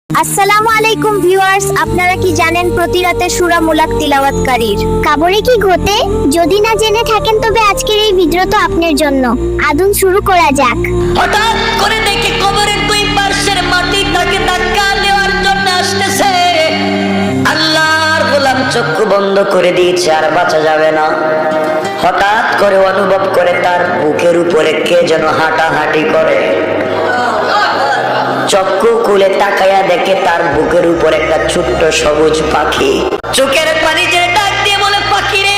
আসসালামু আলাইকুম ভিউয়ার্স, আপনারা কি জানেন প্রতি রাতে সূরা মুলাক তিলাওয়াতকারীর কবরে কি ঘটে? যদি না জেনে থাকেন তবে আজকের এই ভিডিও তো আপনার জন্য। আদুন শুরু করা যাক। হঠাৎ করে দেখে কবরের দুই পাশের মাটি তাকে ধাক্কা দেওয়ার জন্য আসতেছে। আল্লাহর গোলাম চক্ষু বন্ধ করে দিয়েছে, আর বাঁচা যাবে না। হঠাৎ করে অনুভব করে তার বুকের উপরে কে যেন হাঁটাহাঁটি করে। চক্ষু খুলে তাকায়া দেখে তার বুকের উপর একটা ছোট্ট সবুজ পাখি। চোখের পানি যে ডাক দিয়ে বলে, পাখি রে,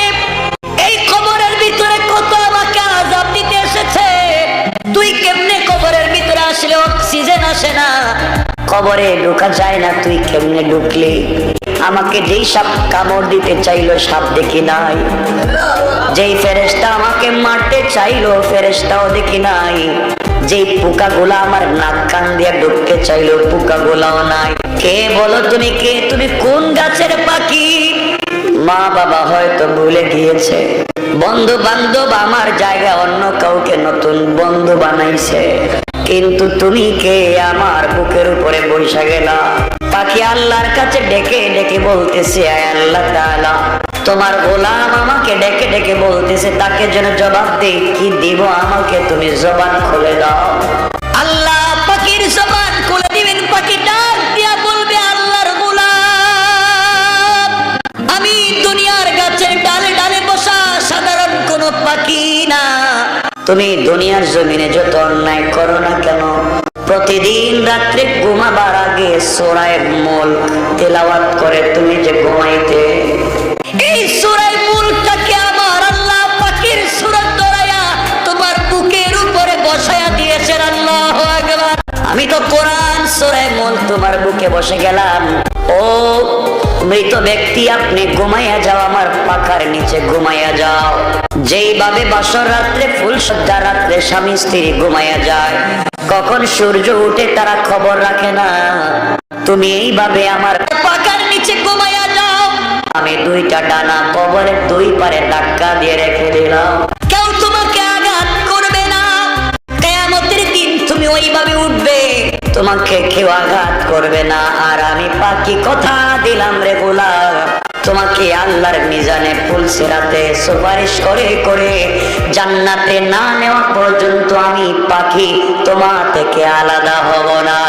এই কবরের ভিতরে কত আমাকে আযাব দিতে এসেছে। তুই কেমনে কবরের ভিতরে আসলে? অক্সিজেন আসে না, কবরে ঢোকা যায় না, তুই কেমনে ঢুকলি? আমাকে যেই সাপ কামড় দিতে চাইলো সাপ দেখি নাই, যেই ফেরেশতা আমাকে মারতে চাইলো ফেরেশতাও দেখি নাই, যেই পোকাগুলা আমার নাক কান দিয়ে ঢুকতে চাইলো পোকাগুলাও নাই। কে বলো তুমি? কে তুমি? কোন গাছের পাখি? মা বাবা হয়তো ভুলে গিয়েছে, বন্ধু বান্ধব আমার জায়গা অন্য কাউকে নতুন বন্ধু বানাইছে, কিন্তু তুমি কে? আমার বুকের উপরে বসে গেলা। পাখি আল্লাহর কাছে ডেকে ডেকে বলতেছে, আয় আল্লাহ তাআলা, তোমার গোলাম আমাকে ডেকে ডেকে বলতেছে, তাকে যেন জবাব দেই। কি দিব আমাকে? তুমি জবান খুলে দাও। আল্লাহ পাখির জবান খুলে দিবেন। পাখি ডাক দিয়া বলবে, আল্লাহর গোলাম, আমি দুনিয়ার গাছের ডালে ডালে বসা সাধারণ কোনো পাখি না। তুমি দুনিয়ার জমিনে যত অন্যায় করো না কেন, প্রতিদিন রাত্রে ঘুমাবার আগে সূরা মুলক তেলাওয়াত করে তুমি যে ঘুমাইতে, এই সূরা মুলকটাকে আমার আল্লাহ পাখির সূরা ধরায়া তোমার বুকের উপরে বসায়া দিয়েছেন। আল্লাহু আকবার। আমি তো কোরআন সূরা মুলক তোমার বুকে বসে গেলাম। ও মৃত ব্যক্তি, আপনি ঘুমাইয়া যাও, আমার পাখার নিচে ঘুমাইয়া যাও। যেইভাবে বাসর রাত্রে ফুলসজ্জা রাত্রে স্বামী স্ত্রী ঘুমাইয়া যায়, কখন সূর্য উঠে তারা খবর রাখে না, তুমি এইভাবে আমার পাখার নিচে ঘুমাইয়া যাও। আমি দুইটা ডানা কবরের দুই পারে ধাক্কা দিয়ে রেখে দিলাম, কেউ তোমাকে আঘাত করবে না। কিয়ামতের দিন তুমি ওইভাবে উঠবে, তোমাকে কেউ আঘাত করবে না। আর আমি পাখি কথা দিলাম রে গোলাম, তোমাকে আল্লাহর মিজানে পুলসিরাতে সুপারিশ করে করে জান্নাতে না নেওয়া পর্যন্ত আমি পাখি তোমার থেকে আলাদা হব না।